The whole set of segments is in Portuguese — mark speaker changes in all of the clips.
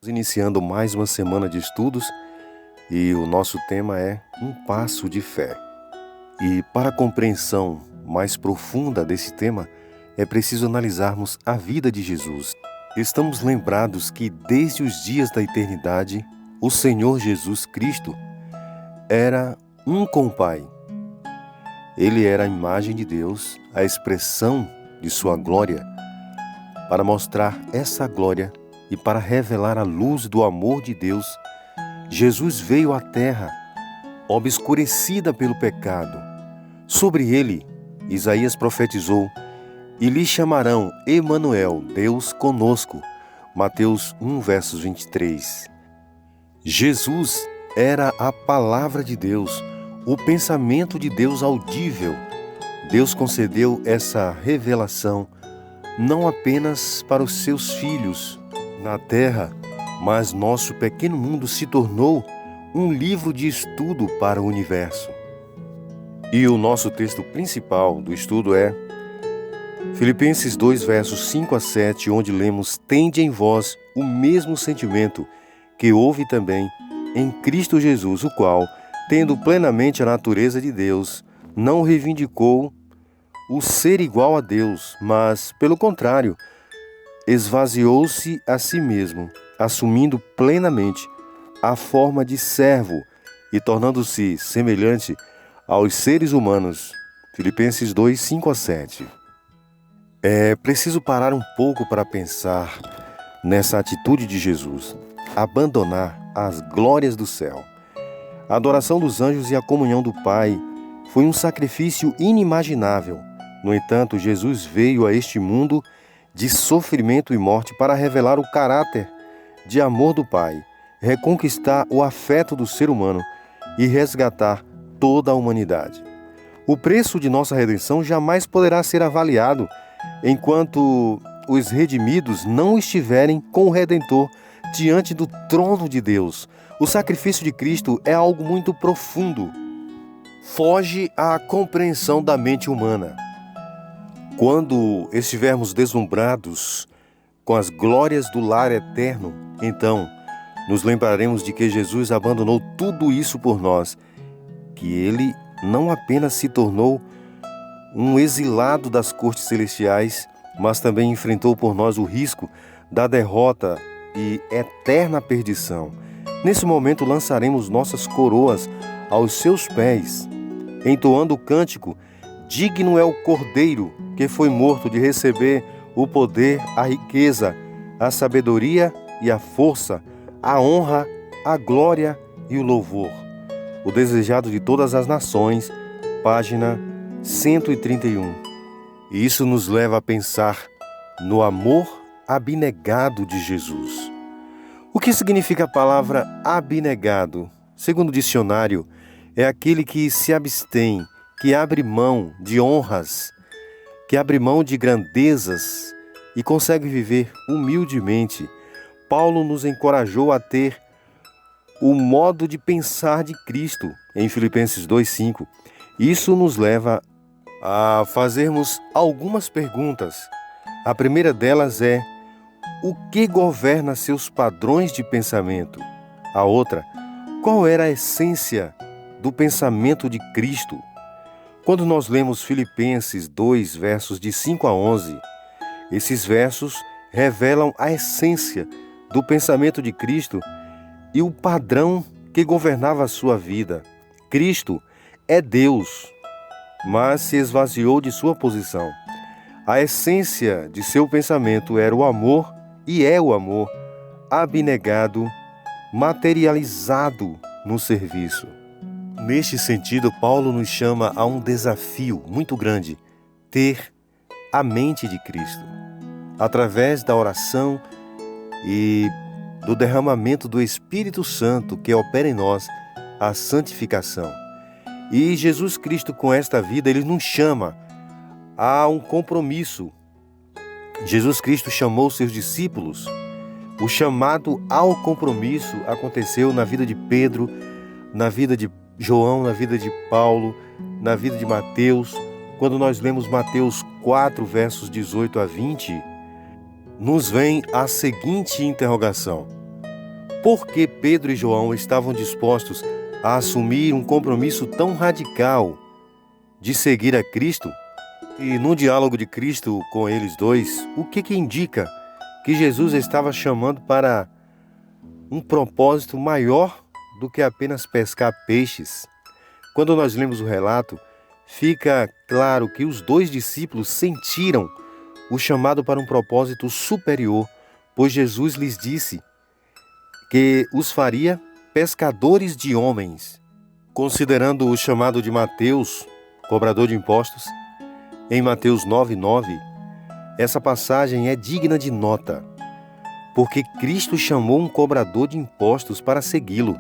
Speaker 1: Iniciando mais uma semana de estudos e o nosso tema é um passo de fé. E para a compreensão mais profunda desse tema, é preciso analisarmos a vida de Jesus. Estamos lembrados que desde os dias da eternidade, o Senhor Jesus Cristo era um com o Pai. Ele era a imagem de Deus, a expressão de sua glória. Para mostrar essa glória e para revelar a luz do amor de Deus, Jesus veio à terra, obscurecida pelo pecado. Sobre ele, Isaías profetizou: "E lhe chamarão Emanuel, Deus conosco." Mateus 1, versos 23. Jesus era a palavra de Deus, o pensamento de Deus audível. Deus concedeu essa revelação não apenas para os seus filhos na terra, mas nosso pequeno mundo se tornou um livro de estudo para o universo. E o nosso texto principal do estudo é Filipenses 2, versos 5 a 7, onde lemos: "Tende em vós o mesmo sentimento que houve também em Cristo Jesus, o qual, tendo plenamente a natureza de Deus, não reivindicou o ser igual a Deus, mas, pelo contrário, esvaziou-se a si mesmo, assumindo plenamente a forma de servo e tornando-se semelhante aos seres humanos." Filipenses 2, 5 a 7. É preciso parar um pouco para pensar nessa atitude de Jesus, abandonar as glórias do céu. A adoração dos anjos e a comunhão do Pai foi um sacrifício inimaginável. No entanto, Jesus veio a este mundo de sofrimento e morte para revelar o caráter de amor do Pai, reconquistar o afeto do ser humano e resgatar toda a humanidade. O preço de nossa redenção jamais poderá ser avaliado enquanto os redimidos não estiverem com o Redentor diante do trono de Deus. O sacrifício de Cristo é algo muito profundo. Foge à compreensão da mente humana. Quando estivermos deslumbrados com as glórias do lar eterno, então nos lembraremos de que Jesus abandonou tudo isso por nós, que ele não apenas se tornou um exilado das cortes celestiais, mas também enfrentou por nós o risco da derrota e eterna perdição. Nesse momento lançaremos nossas coroas aos seus pés, entoando o cântico: "Digno é o Cordeiro que foi morto de receber o poder, a riqueza, a sabedoria e a força, a honra, a glória e o louvor." O desejado de todas as nações, página 131. E isso nos leva a pensar no amor abnegado de Jesus. O que significa a palavra abnegado? Segundo o dicionário, é aquele que se abstém, que abre mão de honras, que abre mão de grandezas e consegue viver humildemente. Paulo nos encorajou a ter o modo de pensar de Cristo em Filipenses 2:5. Isso nos leva a fazermos algumas perguntas. A primeira delas é: o que governa seus padrões de pensamento? A outra: qual era a essência do pensamento de Cristo? Quando nós lemos Filipenses 2, versos de 5 a 11, esses versos revelam a essência do pensamento de Cristo e o padrão que governava a sua vida. Cristo é Deus, mas se esvaziou de sua posição. A essência de seu pensamento era o amor, e é o amor abnegado, materializado no serviço. Neste sentido, Paulo nos chama a um desafio muito grande: ter a mente de Cristo. Através da oração e do derramamento do Espírito Santo que opera em nós a santificação. E Jesus Cristo, com esta vida, ele nos chama a um compromisso. Jesus Cristo chamou seus discípulos. O chamado ao compromisso aconteceu na vida de Pedro, na vida de João, na vida de Paulo, na vida de Mateus. Quando nós lemos Mateus 4, versos 18 a 20, nos vem a seguinte interrogação: Por que Pedro e João estavam dispostos a assumir um compromisso tão radical de seguir a Cristo? E no diálogo de Cristo com eles dois, o que indica que Jesus estava chamando para um propósito maior do que apenas pescar peixes? Quando nós lemos o relato, fica claro que os dois discípulos sentiram o chamado para um propósito superior, pois Jesus lhes disse que os faria pescadores de homens. Considerando o chamado de Mateus, cobrador de impostos, em Mateus 9:9, essa passagem é digna de nota, porque Cristo chamou um cobrador de impostos para segui-lo.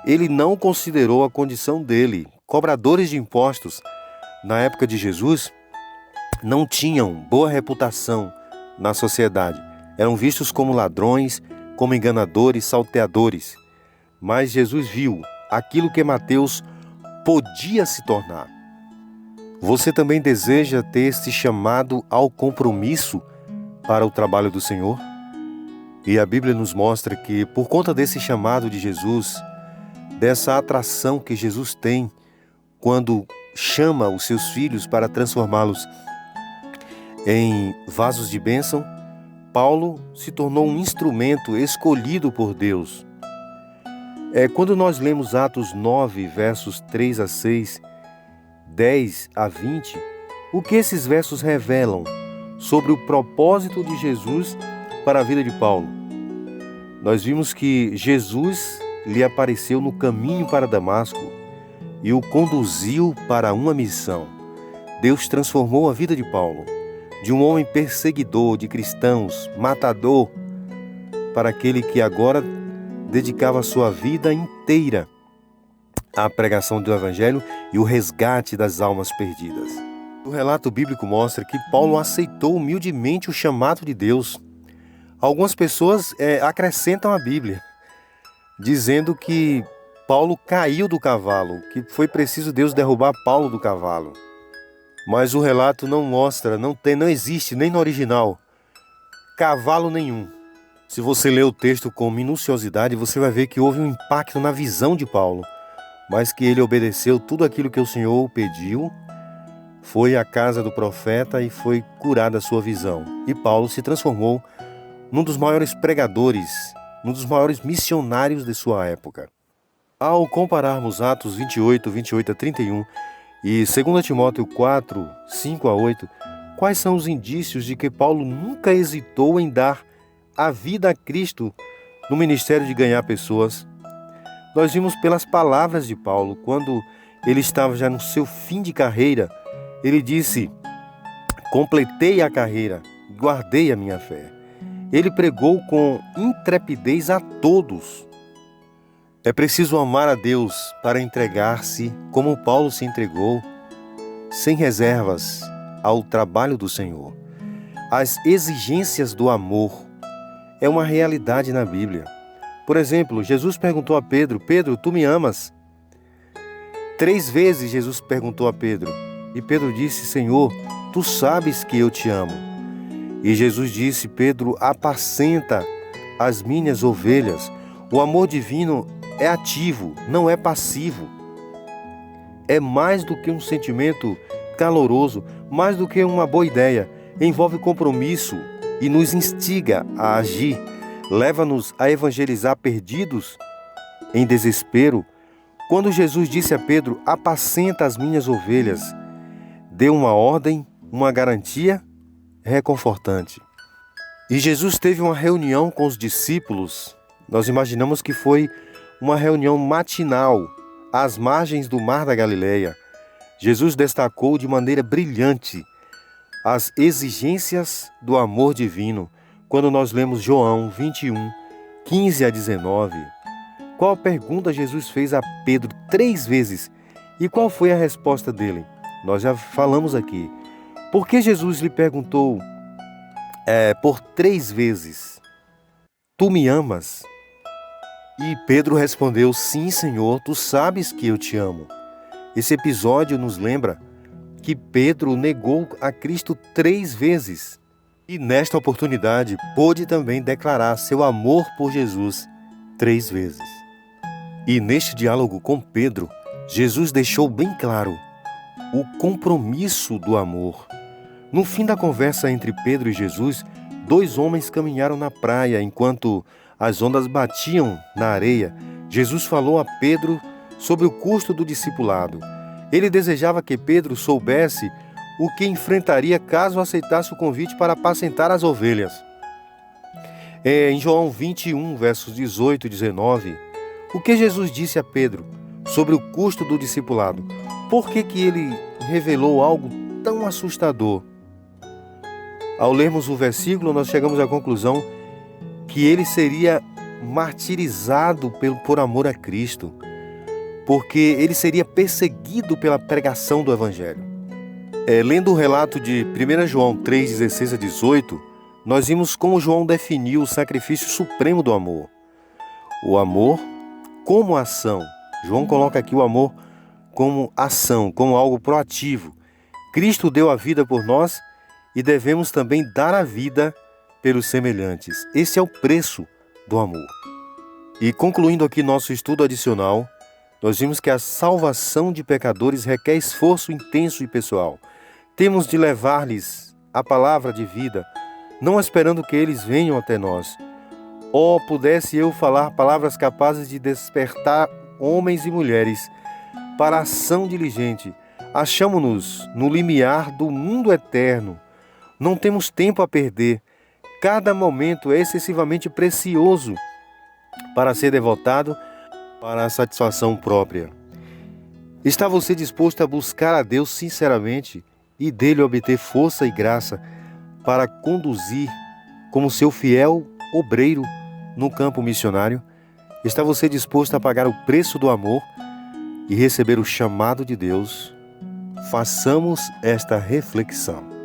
Speaker 1: Ele não considerou a condição dele. Cobradores de impostos, na época de Jesus, não tinham boa reputação na sociedade. Eram vistos como ladrões, como enganadores, salteadores. Mas Jesus viu aquilo que Mateus podia se tornar. Você também deseja ter este chamado ao compromisso para o trabalho do Senhor? E a Bíblia nos mostra que, por conta desse chamado de Jesus, dessa atração que Jesus tem quando chama os seus filhos para transformá-los em vasos de bênção, Paulo se tornou um instrumento escolhido por Deus. Quando nós lemos Atos 9, versos 3 a 6, 10 a 20, o que esses versos revelam sobre o propósito de Jesus para a vida de Paulo? Nós vimos que Jesus lhe apareceu no caminho para Damasco e o conduziu para uma missão. Deus transformou a vida de Paulo, de um homem perseguidor de cristãos, matador, para aquele que agora dedicava a sua vida inteira à pregação do Evangelho e o resgate das almas perdidas. O relato bíblico mostra que Paulo aceitou humildemente o chamado de Deus. Algumas pessoas acrescentam a Bíblia, dizendo que Paulo caiu do cavalo, que foi preciso Deus derrubar Paulo do cavalo. Mas o relato não mostra, não existe nem no original cavalo nenhum. Se você ler o texto com minuciosidade, você vai ver que houve um impacto na visão de Paulo, mas que ele obedeceu tudo aquilo que o Senhor o pediu, foi à casa do profeta e foi curada a sua visão. E Paulo se transformou num dos maiores pregadores, num dos maiores missionários de sua época. Ao compararmos Atos 28 a 31 e 2 Timóteo 4, 5 a 8, quais são os indícios de que Paulo nunca hesitou em dar a vida a Cristo no ministério de ganhar pessoas? Nós vimos pelas palavras de Paulo, quando ele estava já no seu fim de carreira, ele disse: completei a carreira, guardei a minha fé. Ele pregou com intrepidez a todos. É preciso amar a Deus para entregar-se, como Paulo se entregou, sem reservas, ao trabalho do Senhor. As exigências do amor é uma realidade na Bíblia. Por exemplo, Jesus perguntou a Pedro: Pedro, tu me amas? 3 vezes Jesus perguntou a Pedro, e Pedro disse: Senhor, tu sabes que eu te amo. E Jesus disse: Pedro, apacenta as minhas ovelhas. O amor divino é ativo, não é passivo. É mais do que um sentimento caloroso, mais do que uma boa ideia. Envolve compromisso e nos instiga a agir. Leva-nos a evangelizar perdidos em desespero. Quando Jesus disse a Pedro: apacenta as minhas ovelhas, deu uma ordem, uma garantia reconfortante. E Jesus teve uma reunião com os discípulos. Nós imaginamos que foi uma reunião matinal, às margens do Mar da Galileia. Jesus destacou de maneira brilhante as exigências do amor divino. Quando nós lemos João 21, 15 a 19, qual pergunta Jesus fez a Pedro 3 vezes? E qual foi a resposta dele? Nós já falamos aqui. Por que Jesus lhe perguntou por 3 vezes: tu me amas? E Pedro respondeu: sim, Senhor, tu sabes que eu te amo. Esse episódio nos lembra que Pedro negou a Cristo 3 vezes. E nesta oportunidade pôde também declarar seu amor por Jesus. 3 vezes. E neste diálogo com Pedro, Jesus deixou bem claro o compromisso do amor. No fim da conversa entre Pedro e Jesus, 2 homens caminharam na praia enquanto as ondas batiam na areia. Jesus falou a Pedro sobre o custo do discipulado. Ele desejava que Pedro soubesse o que enfrentaria caso aceitasse o convite para apacentar as ovelhas. Em João 21, versos 18 e 19, o que Jesus disse a Pedro sobre o custo do discipulado? Por que ele revelou algo tão assustador? Ao lermos o versículo, nós chegamos à conclusão que ele seria martirizado por amor a Cristo, porque ele seria perseguido pela pregação do Evangelho. Lendo o relato de 1 João 3, 16 a 18, nós vimos como João definiu o sacrifício supremo do amor. O amor como ação. João coloca aqui o amor como ação, como algo proativo. Cristo deu a vida por nós e devemos também dar a vida pelos semelhantes. Esse é o preço do amor. E concluindo aqui nosso estudo adicional, nós vimos que a salvação de pecadores requer esforço intenso e pessoal. Temos de levar-lhes a palavra de vida, não esperando que eles venham até nós. Oh, pudesse eu falar palavras capazes de despertar homens e mulheres para a ação diligente. Achamo-nos no limiar do mundo eterno. Não temos tempo a perder. Cada momento é excessivamente precioso para ser devotado para a satisfação própria. Está você disposto a buscar a Deus sinceramente e dele obter força e graça para conduzir como seu fiel obreiro no campo missionário? Está você disposto a pagar o preço do amor e receber o chamado de Deus? Façamos esta reflexão.